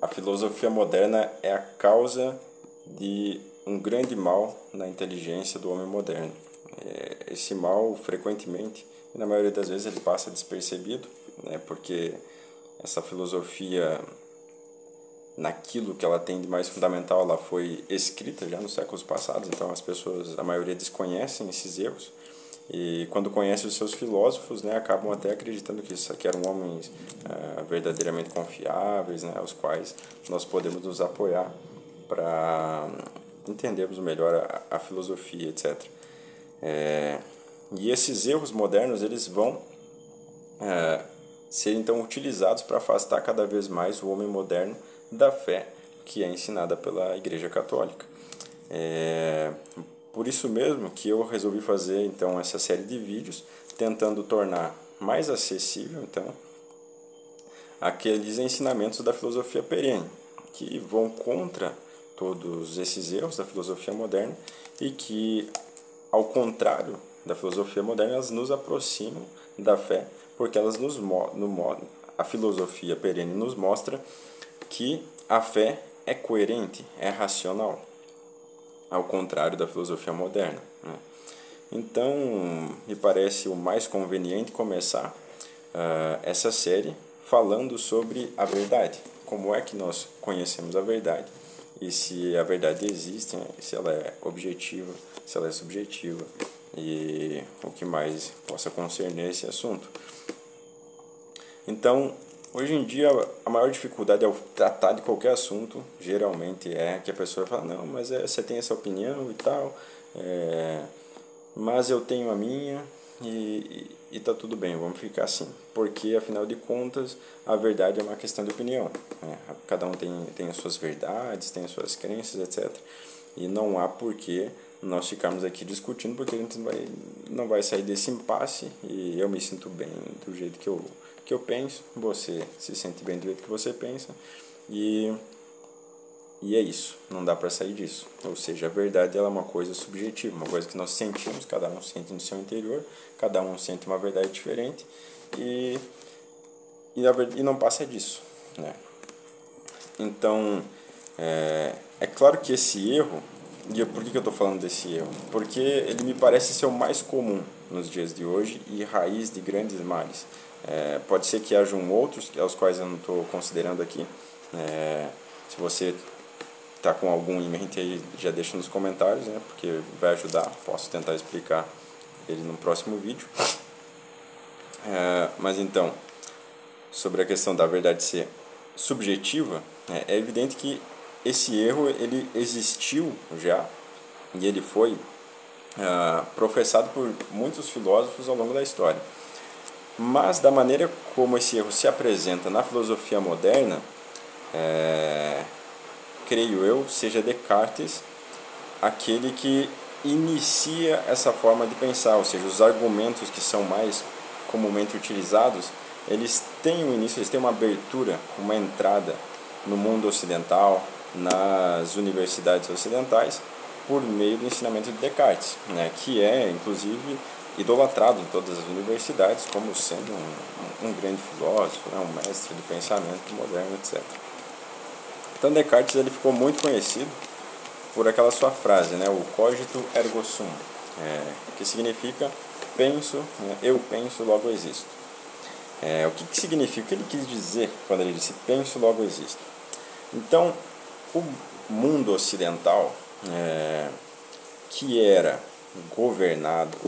a filosofia moderna é a causa de um grande mal na inteligência do homem moderno. Esse mal, frequentemente, e na maioria das vezes, ele passa despercebido, né, porque essa filosofia, naquilo que ela tem de mais fundamental, ela foi escrita já nos séculos passados, então as pessoas, a maioria, desconhecem esses erros, e quando conhecem os seus filósofos, né, acabam até acreditando que isso aqui eram homens verdadeiramente confiáveis, né, aos quais nós podemos nos apoiar para entendermos melhor a filosofia, etc. E esses erros modernos, eles vão ser então utilizados para afastar cada vez mais o homem moderno da fé que é ensinada pela Igreja Católica. Por isso mesmo que eu resolvi fazer então essa série de vídeos tentando tornar mais acessível então aqueles ensinamentos da filosofia perene que vão contra todos esses erros da filosofia moderna e que, ao contrário da filosofia moderna, elas nos aproximam da fé, porque elas a filosofia perene nos mostra que a fé é coerente, é racional, ao contrário da filosofia moderna, né? Então, me parece o mais conveniente começar essa série falando sobre a verdade. Como é que nós conhecemos a verdade e se a verdade existe, né? Se ela é objetiva, se ela é subjetiva e o que mais possa concerner esse assunto. Então, hoje em dia, a maior dificuldade ao tratar de qualquer assunto, geralmente, é que a pessoa fala, não, mas você tem essa opinião e tal, mas eu tenho a minha e tá tudo bem, vamos ficar assim. Porque, afinal de contas, a verdade é uma questão de opinião, né? Cada um tem as suas verdades, tem as suas crenças, etc. E não há porquê nós ficarmos aqui discutindo, porque a gente não vai sair desse impasse e eu me sinto bem do jeito que eu penso, você se sente bem do jeito que você pensa e é isso, não dá para sair disso. Ou seja, a verdade ela é uma coisa subjetiva, uma coisa que nós sentimos, cada um sente no seu interior, cada um sente uma verdade diferente e não passa disso, né? Então, é claro que esse erro, e por que eu estou falando desse erro? Porque ele me parece ser o mais comum nos dias de hoje e raiz de grandes males. Pode ser que hajam outros, aos quais eu não estou considerando aqui. Se você está com algum em mente aí, já deixa nos comentários, né? Porque vai ajudar, posso tentar explicar ele no próximo vídeo. Mas então, sobre a questão da verdade ser subjetiva, é evidente que esse erro ele existiu já e ele foi professado por muitos filósofos ao longo da história. Mas da maneira como esse erro se apresenta na filosofia moderna, creio eu, seja Descartes aquele que inicia essa forma de pensar, ou seja, os argumentos que são mais comumente utilizados, eles têm um início, eles têm uma abertura, uma entrada no mundo ocidental, nas universidades ocidentais, por meio do ensinamento de Descartes, né, que é, inclusive, idolatrado em todas as universidades como sendo um grande filósofo, né, um mestre do pensamento moderno, etc. Então Descartes ele ficou muito conhecido por aquela sua frase, né, o cogito ergo sum, que significa penso, né, eu penso, logo existo. O que significa? O que ele quis dizer quando ele disse penso, logo existo? Então, o mundo ocidental, que era governado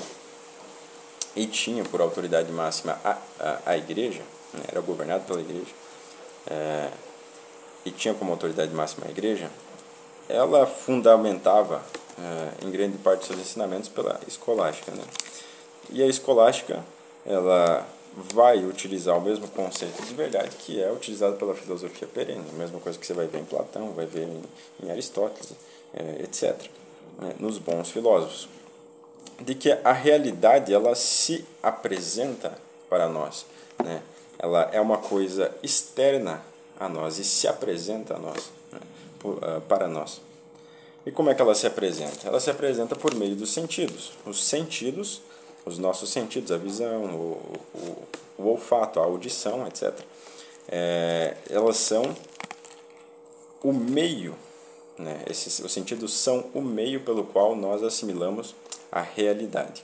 e tinha por autoridade máxima a igreja, né, era governado pela igreja, e tinha como autoridade máxima a igreja, ela fundamentava em grande parte seus ensinamentos pela escolástica, né? E a escolástica ela vai utilizar o mesmo conceito de verdade que é utilizado pela filosofia perene, a mesma coisa que você vai ver em Platão, vai ver em Aristóteles, etc., né, nos bons filósofos, de que a realidade ela se apresenta para nós, né? Ela é uma coisa externa a nós e se apresenta a nós, né, para nós. E como é que ela se apresenta? Ela se apresenta por meio dos sentidos. Os sentidos, os nossos sentidos, a visão, o olfato, a audição, etc. Elas são o meio, né? Os sentidos são o meio pelo qual nós assimilamos a realidade.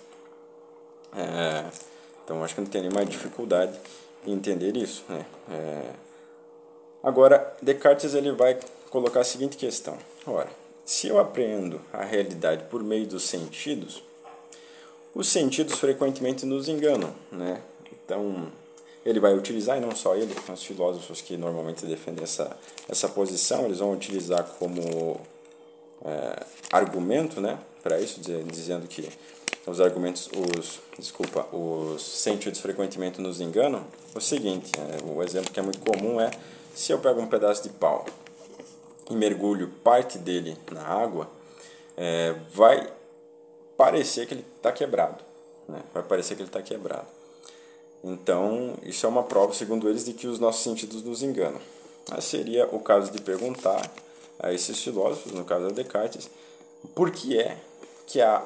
Então, acho que não tem nenhuma dificuldade em entender isso, né? Agora, Descartes ele vai colocar a seguinte questão. Ora, se eu apreendo a realidade por meio dos sentidos, os sentidos frequentemente nos enganam, né? Então, ele vai utilizar, e não só ele, os filósofos que normalmente defendem essa posição, eles vão utilizar como argumento, né, para isso, dizendo que os sentidos frequentemente nos enganam. O seguinte, o exemplo que é muito comum é, se eu pego um pedaço de pau e mergulho parte dele na água, vai parecer que ele está quebrado, né? Vai parecer que ele está quebrado. Então, isso é uma prova, segundo eles, de que os nossos sentidos nos enganam. Mas seria o caso de perguntar a esses filósofos, no caso de Descartes, por que é que a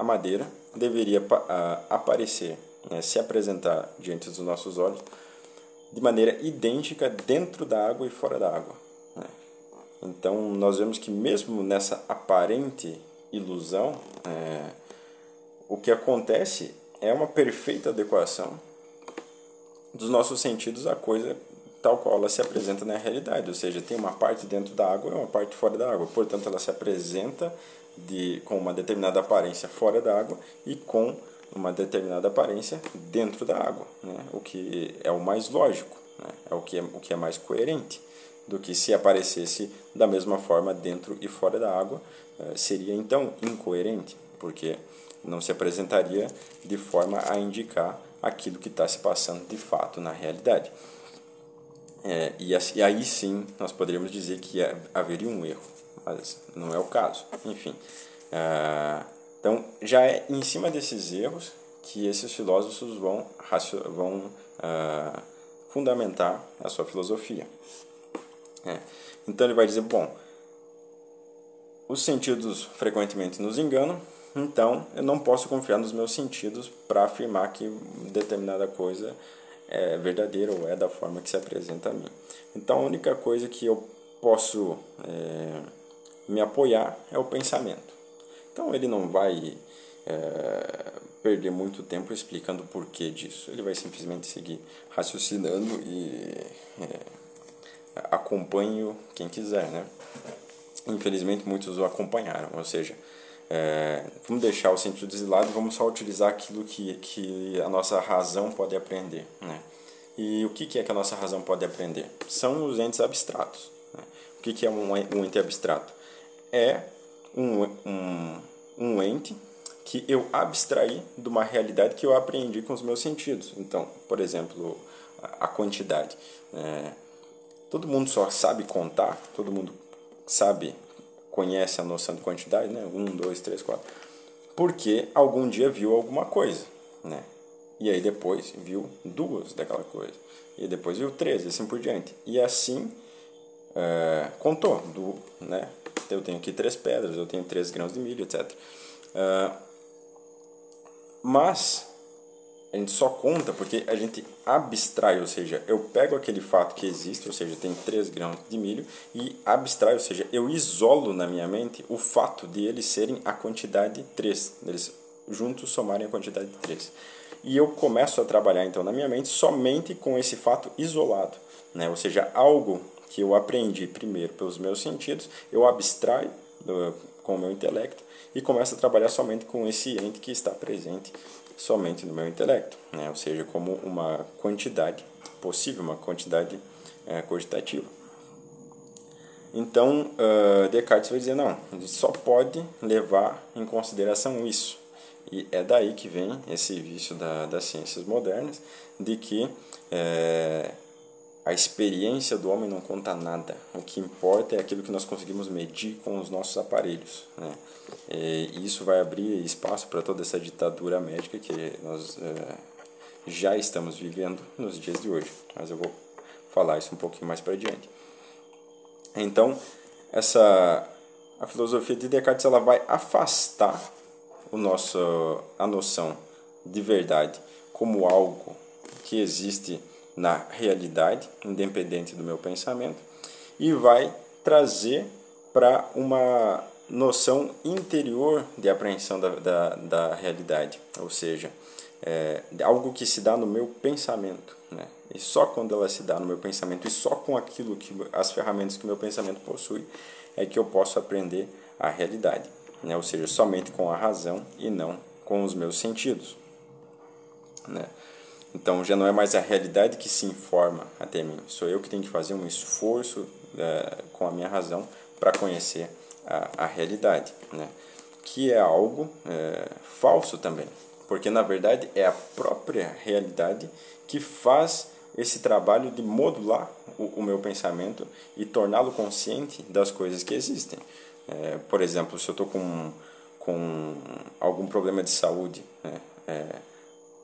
madeira deveria aparecer, né, se apresentar diante dos nossos olhos de maneira idêntica dentro da água e fora da água, né? Então, nós vemos que mesmo nessa aparente ilusão, o que acontece é uma perfeita adequação dos nossos sentidos à coisa tal qual ela se apresenta na realidade, ou seja, tem uma parte dentro da água e uma parte fora da água, portanto ela se apresenta com uma determinada aparência fora da água e com uma determinada aparência dentro da água, né? O que é o mais lógico, né? O que é mais coerente do que se aparecesse da mesma forma dentro e fora da água, seria então incoerente, porque não se apresentaria de forma a indicar aquilo que está se passando de fato na realidade. E aí sim nós poderíamos dizer que haveria um erro, mas não é o caso. Enfim, então já é em cima desses erros que esses filósofos vão fundamentar a sua filosofia. Então ele vai dizer, bom, os sentidos frequentemente nos enganam, então eu não posso confiar nos meus sentidos para afirmar que determinada coisa é verdadeira ou é da forma que se apresenta a mim. Então a única coisa que eu posso me apoiar é o pensamento. Então ele não vai perder muito tempo explicando o porquê disso. Ele vai simplesmente seguir raciocinando e acompanhe quem quiser, né? Infelizmente muitos o acompanharam, ou seja, vamos deixar os sentidos de lado e vamos só utilizar aquilo que a nossa razão pode aprender, né? E o que é que a nossa razão pode aprender? São os entes abstratos, né? O que é um ente abstrato? É um ente que eu abstraí de uma realidade que eu aprendi com os meus sentidos. Então, por exemplo, a quantidade. Todo mundo só sabe contar, todo mundo conhece a noção de quantidade, né? 1, 2, 3, 4. Porque algum dia viu alguma coisa, né? E aí depois viu 2 daquela coisa. E depois viu 3, e assim por diante. E assim contou, né? Eu tenho aqui 3 pedras, eu tenho 3 grãos de milho, etc. Mas a gente só conta porque a gente abstrai, ou seja, eu pego aquele fato que existe, ou seja, tem 3 grãos de milho, e abstrai, ou seja, eu isolo na minha mente o fato de eles serem a quantidade 3, eles juntos somarem a quantidade de 3. E eu começo a trabalhar então na minha mente somente com esse fato isolado, né? Ou seja, algo que eu aprendi primeiro pelos meus sentidos, eu abstraio com o meu intelecto e começo a trabalhar somente com esse ente que está presente somente no meu intelecto, né? Ou seja, como uma quantidade possível, uma quantidade cogitativa. Então, Descartes vai dizer, não, a gente só pode levar em consideração isso. E é daí que vem esse vício das ciências modernas, de que a experiência do homem não conta nada. O que importa é aquilo que nós conseguimos medir com os nossos aparelhos, né? E isso vai abrir espaço para toda essa ditadura médica que nós já estamos vivendo nos dias de hoje. Mas eu vou falar isso um pouquinho mais para adiante. Então, a filosofia de Descartes ela vai afastar a noção de verdade como algo que existe na realidade, independente do meu pensamento, e vai trazer para uma noção interior de apreensão da realidade, ou seja, algo que se dá no meu pensamento, né? E só quando ela se dá no meu pensamento e só com aquilo que as ferramentas que o meu pensamento possui é que eu posso aprender a realidade, né? Ou seja, somente com a razão e não com os meus sentidos, né? Então já não é mais a realidade que se informa até mim, sou eu que tenho que fazer um esforço com a minha razão para conhecer a realidade, né? Que é algo falso também, porque na verdade é a própria realidade que faz esse trabalho de modular o meu pensamento e torná-lo consciente das coisas que existem. Por exemplo, se eu estou com algum problema de saúde, né?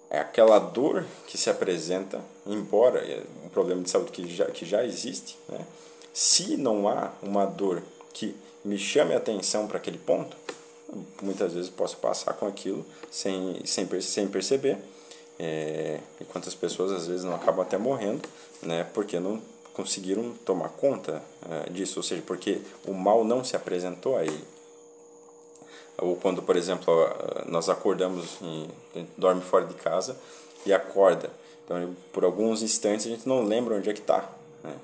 É aquela dor que se apresenta, embora é um problema de saúde que já existe, né? Se não há uma dor que me chame a atenção para aquele ponto, muitas vezes posso passar com aquilo sem perceber. E quantas pessoas às vezes não acabam até morrendo, né? Porque não conseguiram tomar conta disso, ou seja, porque o mal não se apresentou a ele. Ou quando, por exemplo, nós acordamos, dorme fora de casa e acorda. Então, por alguns instantes, a gente não lembra onde é que está, né?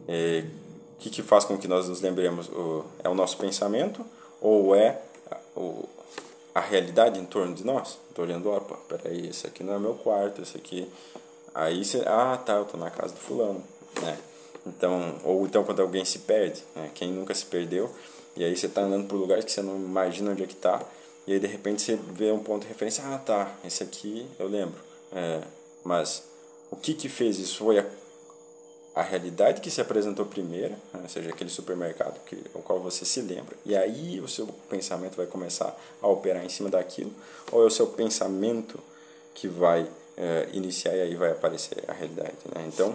O que faz com que nós nos lembremos? É o nosso pensamento ou é a realidade em torno de nós? Estou olhando, opa, peraí, esse aqui não é meu quarto, esse aqui... Aí você, tá, eu estou na casa do fulano, né? Então, ou então quando alguém se perde, né? Quem nunca se perdeu, e aí você está andando por lugares que você não imagina onde é que está, e aí de repente você vê um ponto de referência, tá, esse aqui eu lembro. Mas o que fez isso? Foi a realidade que se apresentou primeiro, né? Ou seja, aquele supermercado ao qual você se lembra, e aí o seu pensamento vai começar a operar em cima daquilo, ou é o seu pensamento que vai iniciar e aí vai aparecer a realidade, né? Então,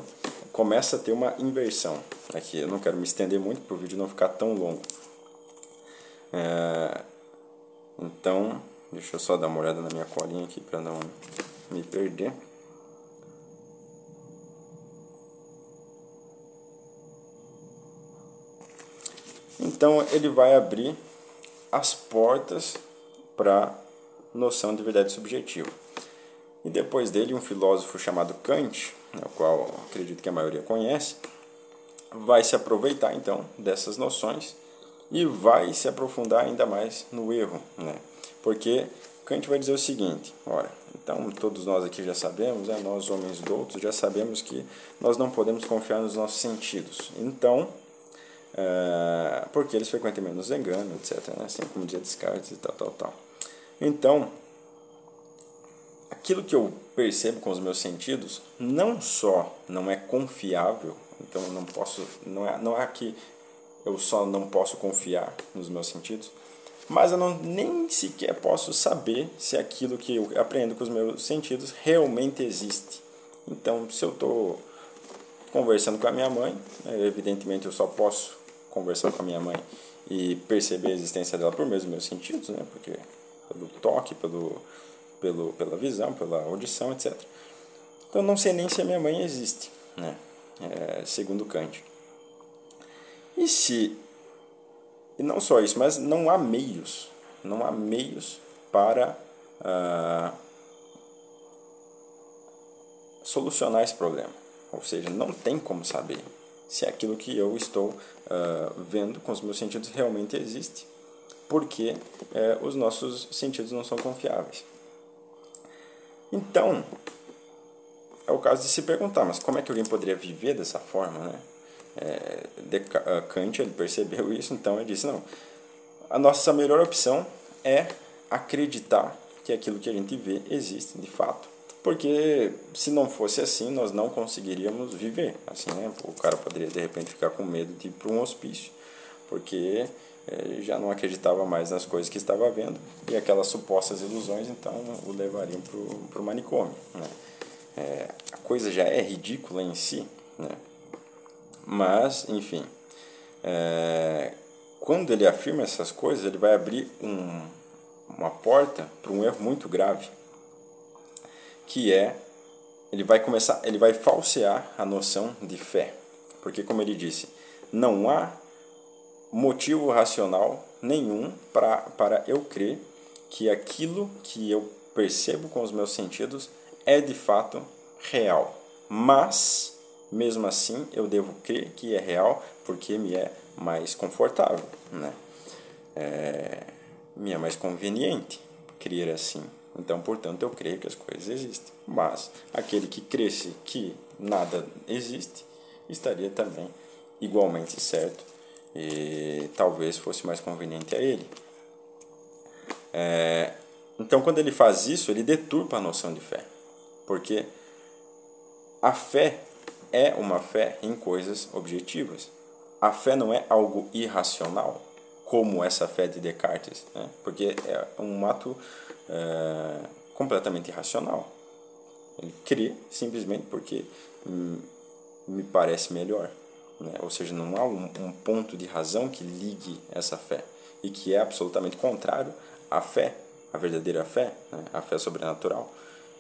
começa a ter uma inversão aqui. Eu não quero me estender muito para o vídeo não ficar tão longo. Então, deixa eu só dar uma olhada na minha colinha aqui para não me perder. Então, ele vai abrir as portas para a noção de verdade subjetiva. E depois dele, um filósofo chamado Kant, o qual acredito que a maioria conhece, vai se aproveitar então dessas noções e vai se aprofundar ainda mais no erro, né? Porque Kant vai dizer o seguinte, então todos nós aqui já sabemos, nós homens doutos já sabemos que nós não podemos confiar nos nossos sentidos. Então, porque eles frequentemente nos enganam, etc., né? Assim como dizia Descartes e tal. Então, aquilo que eu percebo com os meus sentidos não só não é confiável, então não é que eu só não posso confiar nos meus sentidos, mas eu nem sequer posso saber se aquilo que eu aprendo com os meus sentidos realmente existe. Então, se eu estou conversando com a minha mãe, evidentemente eu só posso conversar com a minha mãe e perceber a existência dela por meio dos meus sentidos, né? Porque pelo toque, pela visão, pela audição, etc. Então, eu não sei nem se a minha mãe existe, né? Segundo Kant. E não só isso, mas não há meios para solucionar esse problema. Ou seja, não tem como saber se aquilo que eu estou vendo com os meus sentidos realmente existe, porque os nossos sentidos não são confiáveis. Então, é o caso de se perguntar, mas como é que alguém poderia viver dessa forma, né? Kant ele percebeu isso, então ele disse, não, a nossa melhor opção é acreditar que aquilo que a gente vê existe de fato, porque se não fosse assim, nós não conseguiríamos viver, assim, né? O cara poderia de repente ficar com medo de ir para um hospício, porque já não acreditava mais nas coisas que estava vendo, e aquelas supostas ilusões, então, o levariam para o manicômio, né? A coisa já é ridícula em si, né? Mas, enfim, quando ele afirma essas coisas, ele vai abrir uma porta para um erro muito grave, que ele vai falsear a noção de fé. Porque, como ele disse, não há motivo racional nenhum para eu crer que aquilo que eu percebo com os meus sentidos é de fato real. Mas, mesmo assim, eu devo crer que é real porque me é mais confortável, né? Me é mais conveniente crer assim. Então, portanto, eu creio que as coisas existem. Mas aquele que cresce que nada existe estaria também igualmente certo e talvez fosse mais conveniente a ele. Então, quando ele faz isso, ele deturpa a noção de fé, porque a fé é uma fé em coisas objetivas. A fé não é algo irracional, como essa fé de Descartes, né? Porque é um ato completamente irracional. Ele crê simplesmente porque me parece melhor, né? Ou seja, não há um ponto de razão que ligue essa fé e que é absolutamente contrário à fé, a verdadeira fé, né? A fé sobrenatural.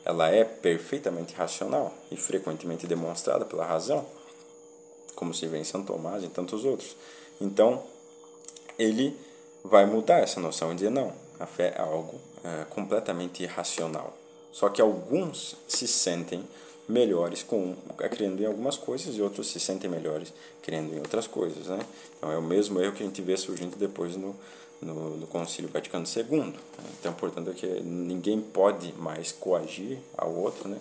Ela é perfeitamente racional e frequentemente demonstrada pela razão, como se vê em São Tomás e tantos outros. Então, ele vai mudar essa noção e dizer, não, a fé é algo completamente irracional. Só que alguns se sentem melhores crendo em algumas coisas e outros se sentem melhores crendo em outras coisas, né? Então, é o mesmo erro que a gente vê surgindo depois no Concílio Vaticano II. Então, portanto, é que ninguém pode mais coagir ao outro, né?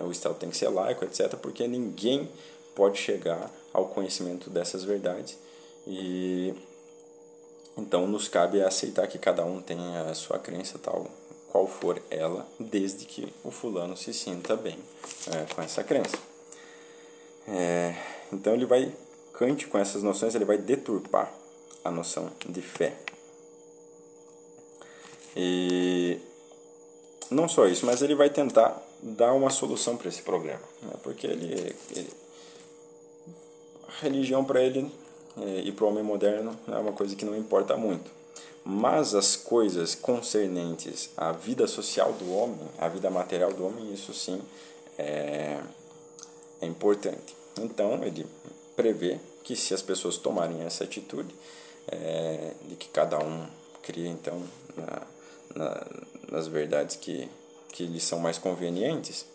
O Estado tem que ser laico, etc., porque ninguém pode chegar ao conhecimento dessas verdades e então nos cabe aceitar que cada um tenha a sua crença tal qual for ela, desde que o fulano se sinta bem com essa crença. Então ele vai, Kant com essas noções, ele vai deturpar a noção de fé. E não só isso, mas ele vai tentar dar uma solução para esse problema, né? Porque a religião para ele e para o homem moderno é uma coisa que não importa muito. Mas as coisas concernentes à vida social do homem, à vida material do homem, isso sim é importante. Então ele prevê que se as pessoas tomarem essa atitude, de que cada um cria então nas verdades que lhes são mais convenientes,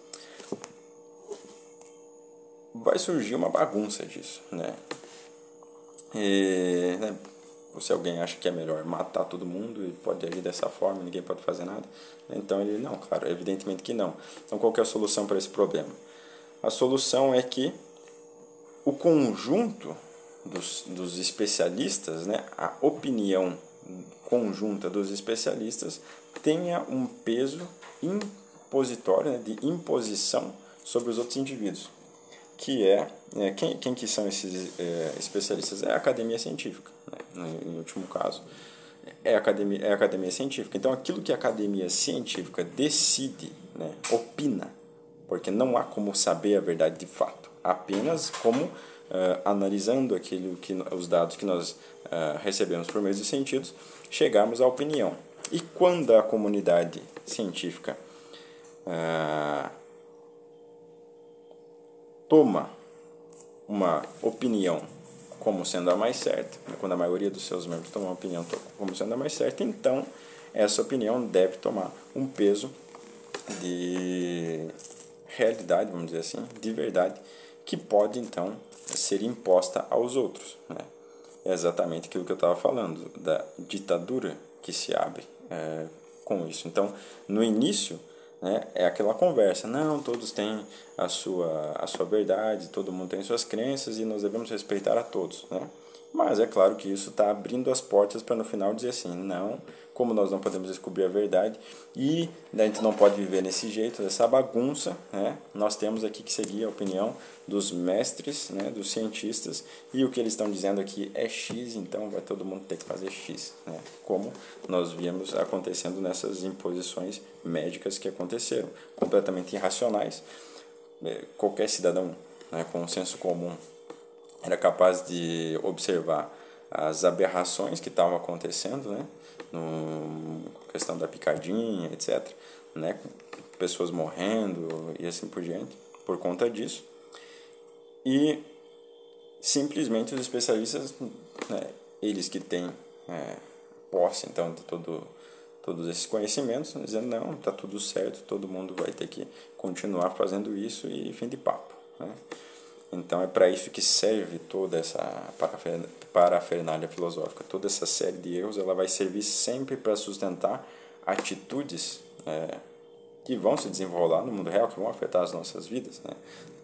vai surgir uma bagunça disso, né? Se alguém acha que é melhor matar todo mundo e pode agir dessa forma, ninguém pode fazer nada, então ele, não, claro, evidentemente que não. Então qual que é a solução para esse problema? A solução é que o conjunto dos especialistas, né, a opinião conjunta dos especialistas tenha um peso impositório, né, de imposição sobre os outros indivíduos. Que quem que são esses especialistas? É a academia científica, né, em último caso. É a academia científica. Então, aquilo que a academia científica decide, né, opina, porque não há como saber a verdade de fato, apenas como analisando os dados que nós recebemos por meio dos sentidos, chegarmos à opinião. E quando a comunidade científica toma uma opinião como sendo a mais certa, quando a maioria dos seus membros toma uma opinião como sendo a mais certa, então essa opinião deve tomar um peso de realidade, vamos dizer assim, de verdade, que pode então ser imposta aos outros, né? É exatamente aquilo que eu estava falando, da ditadura que se abre com isso. Então, no início, né, é aquela conversa, não, todos têm a sua verdade, todo mundo tem suas crenças e nós devemos respeitar a todos, né? Mas é claro que isso está abrindo as portas para no final dizer assim, não, como nós não podemos descobrir a verdade e a gente não pode viver nesse jeito, dessa bagunça, né? Nós temos aqui que seguir a opinião dos mestres, né, dos cientistas, e o que eles estão dizendo aqui é X, então vai todo mundo ter que fazer X, né? Como nós víamos acontecendo nessas imposições médicas que aconteceram, completamente irracionais. Qualquer cidadão, né, com um senso comum era capaz de observar as aberrações que estavam acontecendo, né, no questão da picadinha, etc., né, pessoas morrendo e assim por diante, por conta disso. E simplesmente os especialistas, né, eles que têm posse então de todos esses conhecimentos, dizendo não, está tudo certo, todo mundo vai ter que continuar fazendo isso e fim de papo, né? Então é para isso que serve toda essa parafernália filosófica, toda essa série de erros, ela vai servir sempre para sustentar atitudes que vão se desenrolar no mundo real, que vão afetar as nossas vidas, né?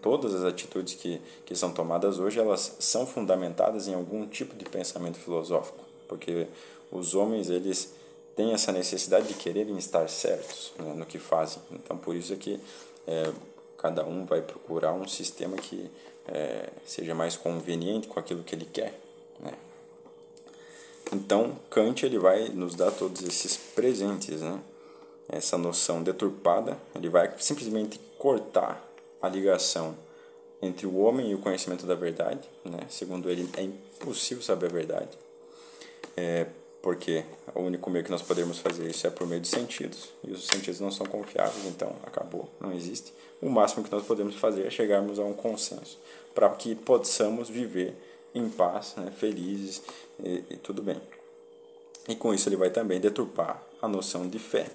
Todas as atitudes que são tomadas hoje, elas são fundamentadas em algum tipo de pensamento filosófico, porque os homens, eles têm essa necessidade de quererem estar certos, né, no que fazem. Então, por isso é que cada um vai procurar um sistema que seja mais conveniente com aquilo que ele quer, né? Então, Kant, ele vai nos dar todos esses presentes, né? Essa noção deturpada, ele vai simplesmente cortar a ligação entre o homem e o conhecimento da verdade, né? Segundo ele, é impossível saber a verdade, porque o único meio que nós podemos fazer isso é por meio de sentidos, e os sentidos não são confiáveis, então acabou, não existe. O máximo que nós podemos fazer é chegarmos a um consenso, para que possamos viver em paz, né, felizes e tudo bem. E com isso ele vai também deturpar a noção de fé.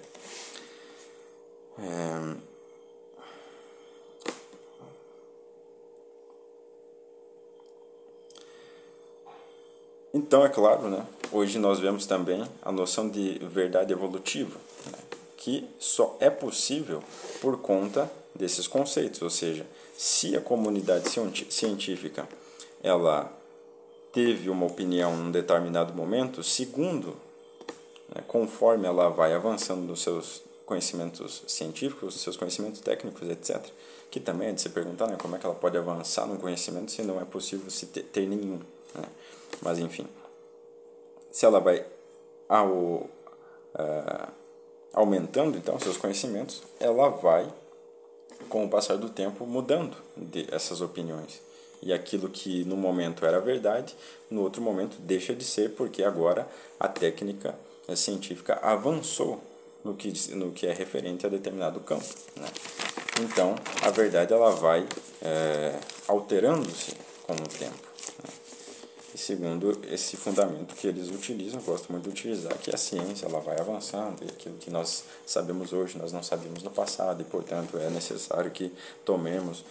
Então, é claro, né, hoje nós vemos também a noção de verdade evolutiva, né, que só é possível por conta desses conceitos, ou seja, se a comunidade científica ela teve uma opinião num determinado momento, segundo, né, conforme ela vai avançando nos seus conhecimentos científicos, seus conhecimentos técnicos, etc., que também é de se perguntar, né, como é que ela pode avançar num conhecimento se não é possível se ter nenhum, né? Mas enfim, se ela vai aumentando então seus conhecimentos, ela vai, com o passar do tempo, mudando essas opiniões. E aquilo que no momento era verdade, no outro momento deixa de ser, porque agora a técnica científica avançou no que é referente a determinado campo, né? Então, a verdade ela vai alterando-se com o tempo, né? E segundo esse fundamento que eles utilizam, eu gosto muito de utilizar, que a ciência ela vai avançando, e aquilo que nós sabemos hoje, nós não sabíamos no passado, e portanto é necessário que tomemos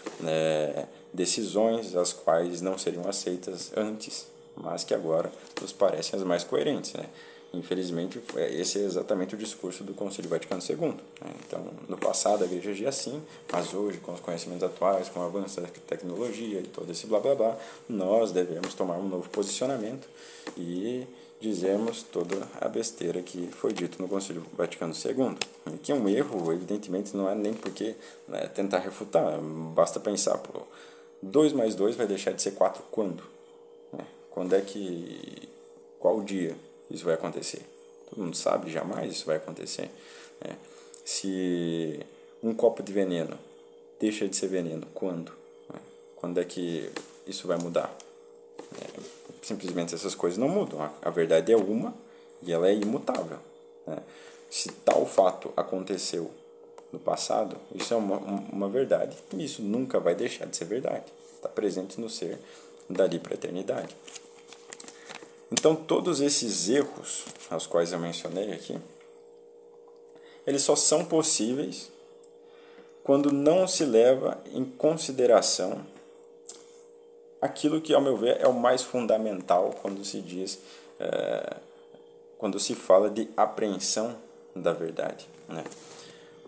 decisões as quais não seriam aceitas antes, mas que agora nos parecem as mais coerentes, né? Infelizmente, esse é exatamente o discurso do Concílio Vaticano II, né? Então, no passado a igreja agia assim, mas hoje, com os conhecimentos atuais, com o avanço da tecnologia e todo esse blá blá blá, nós devemos tomar um novo posicionamento e dizermos toda a besteira que foi dito no Concílio Vaticano II. E que é um erro, evidentemente, não é nem porque, né, tentar refutar, basta pensar, pô, 2 mais 2 vai deixar de ser 4 quando? Quando é que... qual dia isso vai acontecer? Todo mundo sabe, jamais isso vai acontecer, né? Se um copo de veneno deixa de ser veneno, quando? Quando é que isso vai mudar? Simplesmente essas coisas não mudam. A verdade é uma e ela é imutável, né? Se tal fato aconteceu no passado, isso é uma verdade e isso nunca vai deixar de ser verdade. Está presente no ser dali para a eternidade. Então, todos esses erros, aos quais eu mencionei aqui, eles só são possíveis quando não se leva em consideração aquilo que, ao meu ver, é o mais fundamental quando se diz, quando se fala de apreensão da verdade, né?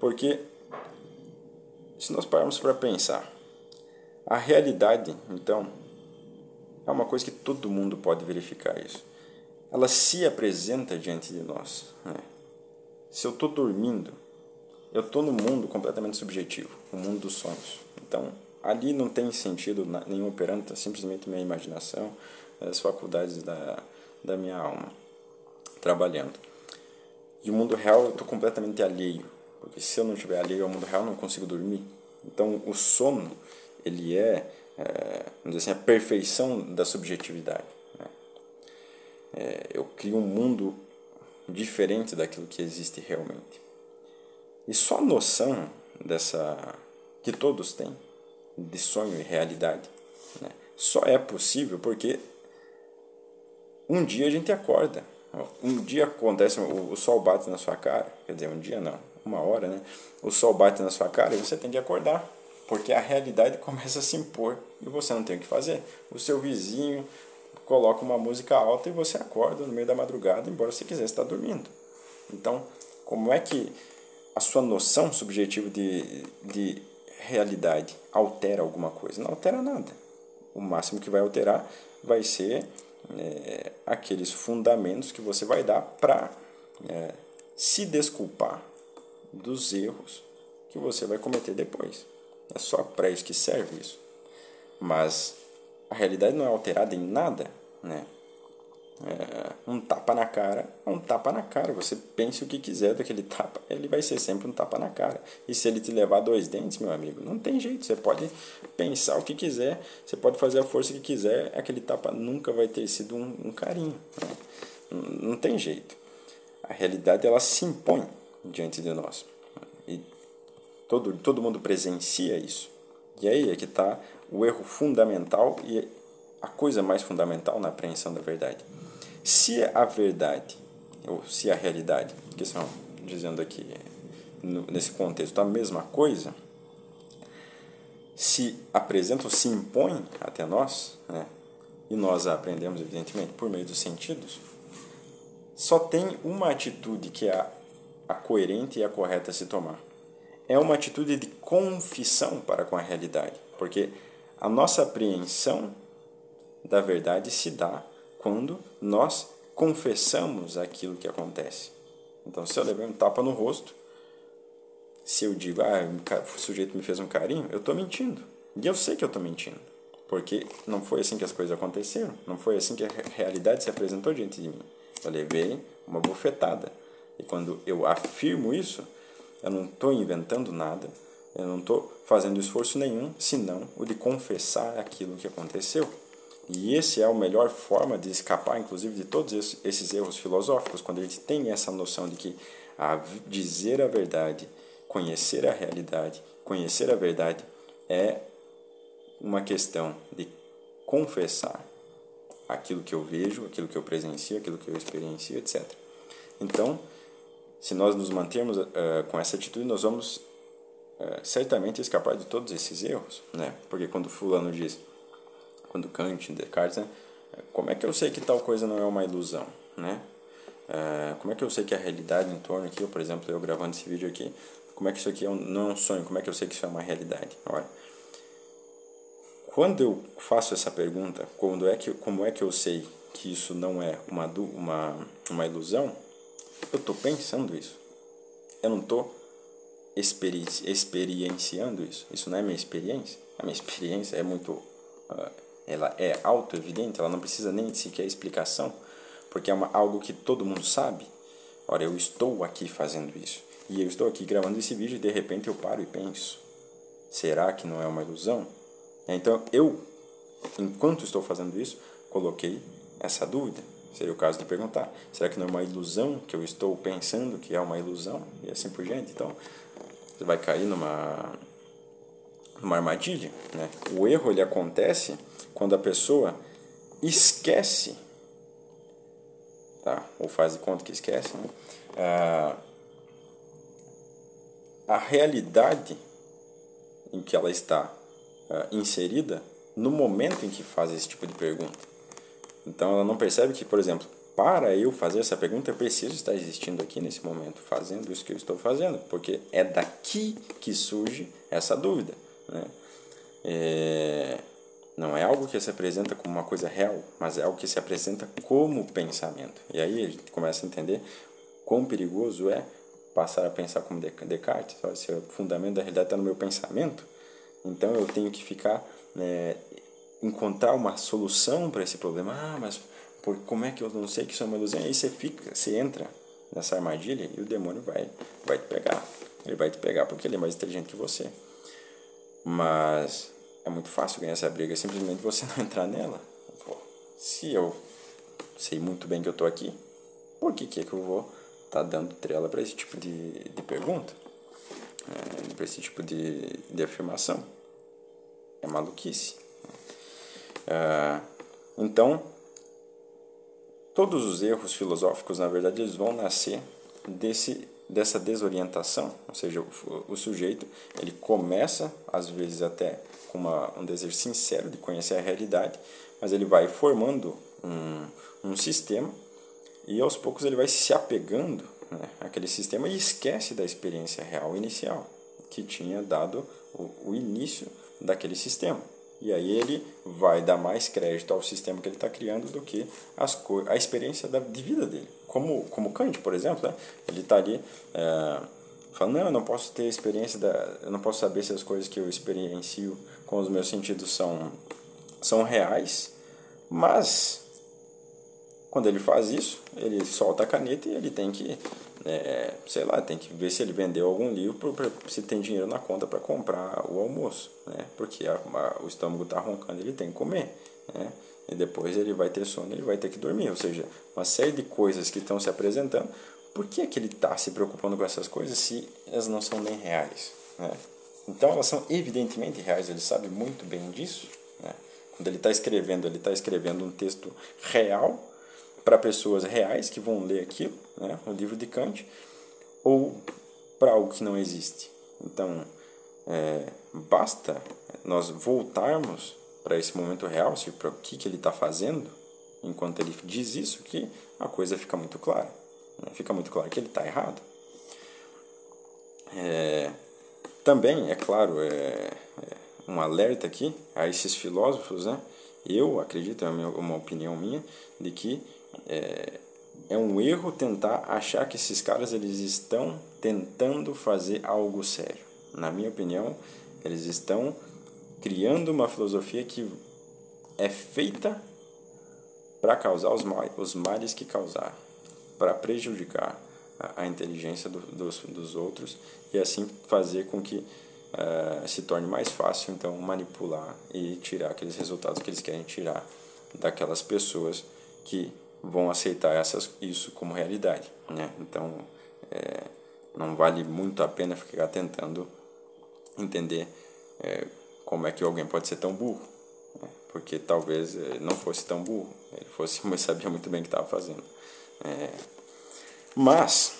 Porque, se nós pararmos para pensar, a realidade, então, é uma coisa que todo mundo pode verificar isso. Ela se apresenta diante de nós, né? Se eu estou dormindo, eu estou num mundo completamente subjetivo, o mundo dos sonhos. Então, ali não tem sentido nenhum operando, está simplesmente minha imaginação, as faculdades da minha alma trabalhando. E o mundo real eu estou completamente alheio, porque se eu não estiver alheio ao mundo real, eu não consigo dormir. Então, o sono, ele vamos dizer assim, a perfeição da subjetividade, né? Eu crio um mundo diferente daquilo que existe realmente. E só a noção que todos têm, de sonho e realidade, né, só é possível porque um dia a gente acorda. Um dia acontece, o sol bate na sua cara, quer dizer, um dia não, uma hora, né? O sol bate na sua cara e você tem que acordar, porque a realidade começa a se impor e você não tem o que fazer. O seu vizinho coloca uma música alta e você acorda no meio da madrugada, embora você quisesse estar dormindo. Então, como é que a sua noção subjetiva de realidade altera alguma coisa? Não altera nada. O máximo que vai alterar vai ser aqueles fundamentos que você vai dar para se desculpar dos erros que você vai cometer depois. É só para isso que serve isso. Mas a realidade não é alterada em nada, né? Um tapa na cara é um tapa na cara. Você pense o que quiser daquele tapa, ele vai ser sempre um tapa na cara. E se ele te levar 2 dentes, meu amigo, não tem jeito. Você pode pensar o que quiser, você pode fazer a força que quiser, aquele tapa nunca vai ter sido um carinho, né? Não tem jeito. A realidade, ela se impõe diante de nós. E todo mundo presencia isso. E aí é que está o erro fundamental e a coisa mais fundamental na apreensão da verdade. Se a verdade, ou se a realidade, que estão dizendo aqui nesse contexto a mesma coisa, se apresenta ou se impõe até nós, né, e nós a aprendemos, evidentemente, por meio dos sentidos, só tem uma atitude que é a coerente e a correta a se tomar. É uma atitude de confissão para com a realidade, porque a nossa apreensão da verdade se dá quando nós confessamos aquilo que acontece. Então, se eu levei um tapa no rosto, se eu digo, o sujeito me fez um carinho, eu estou mentindo. E eu sei que eu estou mentindo, porque não foi assim que as coisas aconteceram, não foi assim que a realidade se apresentou diante de mim. Eu levei uma bofetada. E quando eu afirmo isso, eu não estou inventando nada, eu não estou fazendo esforço nenhum, senão o de confessar aquilo que aconteceu. E esse é a melhor forma de escapar, inclusive, de todos esses erros filosóficos, quando a gente tem essa noção de que dizer a verdade, conhecer a realidade, conhecer a verdade é uma questão de confessar aquilo que eu vejo, aquilo que eu presencio, aquilo que eu experiencio, etc. Então, se nós nos mantermos com essa atitude, nós vamos certamente escapar de todos esses erros, né? Porque quando fulano diz, quando Kant, Descartes, né? Como é que eu sei que tal coisa não é uma ilusão, né? Como é que eu sei que a realidade em torno aqui, por exemplo, eu gravando esse vídeo aqui, como é que isso aqui não é um sonho? Como é que eu sei que isso é uma realidade? Olha, quando eu faço essa pergunta, como é que eu sei que isso não é uma ilusão? Eu estou pensando isso. Eu não estou experienciando isso. Isso não é minha experiência. A minha experiência é muito... ela é auto-evidente, ela não precisa nem sequer explicação, porque é algo que todo mundo sabe. Ora, eu estou aqui fazendo isso. E eu estou aqui gravando esse vídeo e de repente eu paro e penso, será que não é uma ilusão? Então eu, enquanto estou fazendo isso, coloquei essa dúvida. Seria o caso de perguntar, será que não é uma ilusão que eu estou pensando que é uma ilusão? E assim por diante. Então, você vai cair numa armadilha, né? O erro, ele acontece quando a pessoa esquece, tá? Ou faz de conta que esquece, né? A realidade em que ela está inserida no momento em que faz esse tipo de pergunta. Então ela não percebe que, por exemplo, para eu fazer essa pergunta, eu preciso estar existindo aqui nesse momento, fazendo isso que eu estou fazendo, porque é daqui que surge essa dúvida, né? Não é algo que se apresenta como uma coisa real, mas é algo que se apresenta como pensamento. E aí a gente começa a entender quão perigoso é passar a pensar como Descartes. Se o fundamento da realidade está no meu pensamento, então eu tenho que ficar, encontrar uma solução para esse problema. Mas como é que eu não sei que isso é uma ilusão? E aí você entra nessa armadilha e o demônio vai te pegar. Ele vai te pegar porque ele é mais inteligente que você. Mas é muito fácil ganhar essa briga, simplesmente você não entrar nela. Pô, se eu sei muito bem que eu estou aqui, por que eu vou estar dando trela para esse tipo de pergunta? Para esse tipo de afirmação? É maluquice. Então, todos os erros filosóficos, na verdade, eles vão nascer dessa desorientação, ou seja, o sujeito ele começa, às vezes até com um desejo sincero de conhecer a realidade, mas ele vai formando um sistema e aos poucos ele vai se apegando, né, àquele sistema e esquece da experiência real inicial, que tinha dado o início daquele sistema. E aí ele vai dar mais crédito ao sistema que ele está criando do que a experiência de vida dele. Como Kant, por exemplo, né? Ele está ali falando, não, eu não posso ter experiência, eu não posso saber se as coisas que eu experiencio com os meus sentidos são reais, mas quando ele faz isso, ele solta a caneta e ele tem que, sei lá, tem que ver se ele vendeu algum livro, se tem dinheiro na conta para comprar o almoço, né? Porque o estômago está roncando, ele tem que comer, né? E depois ele vai ter sono, ele vai ter que dormir, ou seja, uma série de coisas que estão se apresentando. Por que ele está se preocupando com essas coisas se elas não são nem reais, né? Então elas são evidentemente reais, ele sabe muito bem disso, né? Quando ele está escrevendo um texto real para pessoas reais que vão ler aquilo, né, o livro de Kant, ou para algo que não existe. Então, basta nós voltarmos para esse momento real, para o que ele está fazendo, enquanto ele diz isso, que a coisa fica muito clara. Né? Fica muito claro que ele está errado. Também, é claro, um alerta aqui a esses filósofos, né? Eu acredito, é uma opinião minha, de que é um erro tentar achar que esses caras eles estão tentando fazer algo sério. Na minha opinião, eles estão criando uma filosofia que é feita para causar os males que causar, para prejudicar a inteligência dos outros e assim fazer com que se torne mais fácil então manipular e tirar aqueles resultados que eles querem tirar daquelas pessoas que vão aceitar isso como realidade, né? Então não vale muito a pena ficar tentando entender como é que alguém pode ser tão burro, né? Porque talvez não fosse tão burro, ele mas sabia muito bem o que estava fazendo. Mas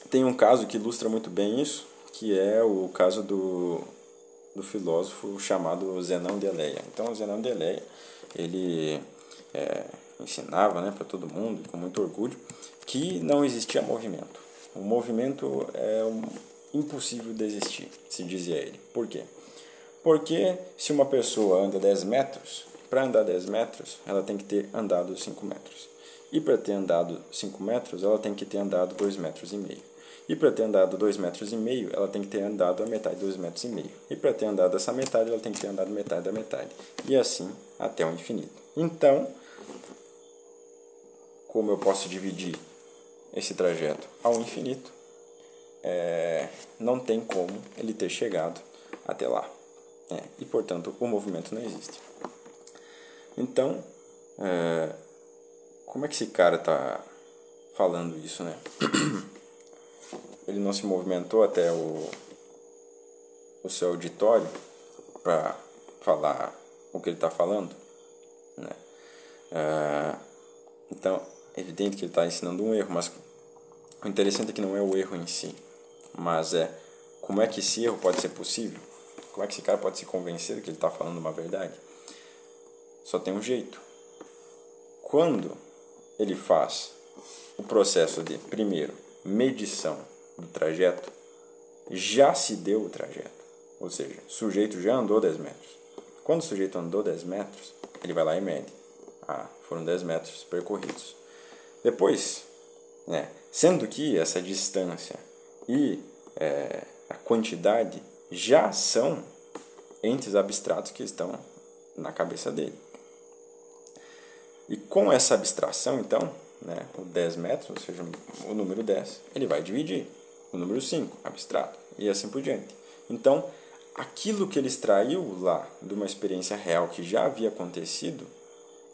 tem um caso que ilustra muito bem isso, que é o caso do filósofo chamado Zenão de Eleia. Então, Zenão de Eleia, ele ensinava, né, para todo mundo, com muito orgulho, que não existia movimento. O movimento é impossível de existir, se dizia ele. Por quê? Porque se uma pessoa anda 10 metros, para andar 10 metros, ela tem que ter andado 5 metros. E para ter andado 5 metros, ela tem que ter andado 2,5 metros. E para ter andado 2,5 metros, ela tem que ter andado a metade de 2,5 metros. E para ter andado essa metade, ela tem que ter andado metade da metade. E assim até o infinito. Então, como eu posso dividir esse trajeto ao infinito, não tem como ele ter chegado até lá. E, portanto, o movimento não existe. Então, como é que esse cara está falando isso, né? Ele não se movimentou até o seu auditório para falar o que ele está falando, né? Então, é evidente que ele está ensinando um erro, mas o interessante é que não é o erro em si, mas como é que esse erro pode ser possível? Como é que esse cara pode se convencer de que ele está falando uma verdade? Só tem um jeito. Quando ele faz o processo de, primeiro, medição do trajeto, já se deu o trajeto. Ou seja, o sujeito já andou 10 metros. Quando o sujeito andou 10 metros, ele vai lá e mede. Foram 10 metros percorridos. Depois, sendo que essa distância e a quantidade já são entes abstratos que estão na cabeça dele. E com essa abstração, então, o 10 metros, ou seja, o número 10, ele vai dividir o número 5, abstrato, e assim por diante. Então, aquilo que ele extraiu lá de uma experiência real que já havia acontecido,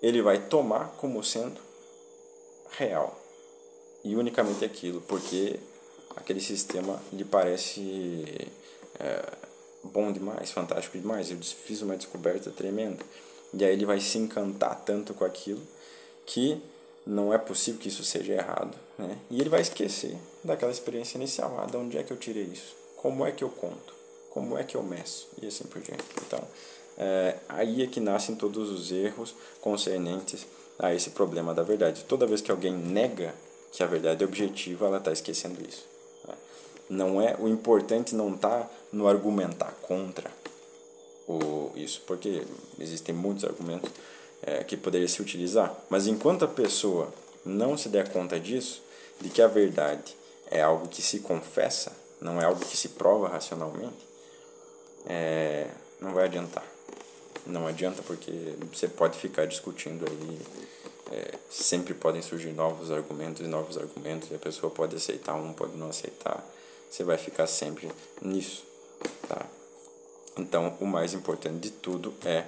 ele vai tomar como sendo real. E unicamente aquilo, porque aquele sistema lhe parece bom demais, fantástico demais. Eu fiz uma descoberta tremenda. E aí ele vai se encantar tanto com aquilo que não é possível que isso seja errado, né? E ele vai esquecer daquela experiência inicial. Ah, de onde é que eu tirei isso? Como é que eu conto? Como é que eu meço? E assim por diante. Então, aí é que nascem todos os erros concernentes a esse problema da verdade. Toda vez que alguém nega que a verdade é objetiva, ela está esquecendo isso. Não é, o importante não está no argumentar contra isso, porque existem muitos argumentos que poderia se utilizar, mas enquanto a pessoa não se der conta disso, de que a verdade é algo que se confessa, não é algo que se prova racionalmente, não vai adiantar. Não adianta, porque você pode ficar discutindo aí, sempre podem surgir novos argumentos, e a pessoa pode aceitar um, pode não aceitar, você vai ficar sempre nisso, tá? Então, o mais importante de tudo é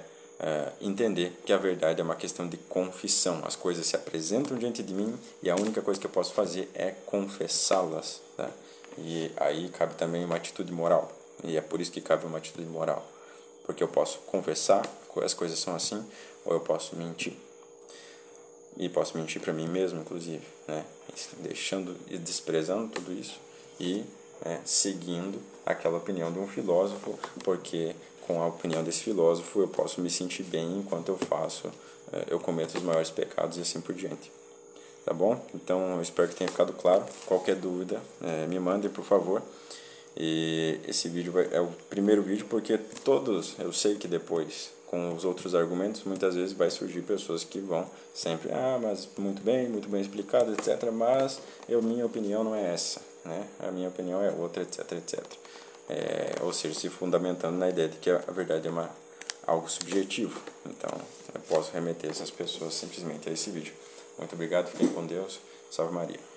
entender que a verdade é uma questão de confissão. As coisas se apresentam diante de mim e a única coisa que eu posso fazer é confessá-las, tá? E aí cabe também uma atitude moral. E é por isso que cabe uma atitude moral. Porque eu posso confessar que as coisas são assim, ou eu posso mentir. E posso mentir para mim mesmo, inclusive, né? Deixando e desprezando tudo isso e seguindo aquela opinião de um filósofo, porque com a opinião desse filósofo eu posso me sentir bem enquanto eu cometo os maiores pecados e assim por diante. Tá bom? Então eu espero que tenha ficado claro. Qualquer dúvida, me mandem, por favor. E esse vídeo é o primeiro vídeo porque eu sei que depois, com os outros argumentos, muitas vezes vai surgir pessoas que vão sempre, mas muito bem explicado, etc. Mas minha opinião não é essa, né? A minha opinião é outra, etc, etc. Ou seja, se fundamentando na ideia de que a verdade é algo subjetivo. Então, eu posso remeter essas pessoas simplesmente a esse vídeo. Muito obrigado, fiquem com Deus. Salve Maria.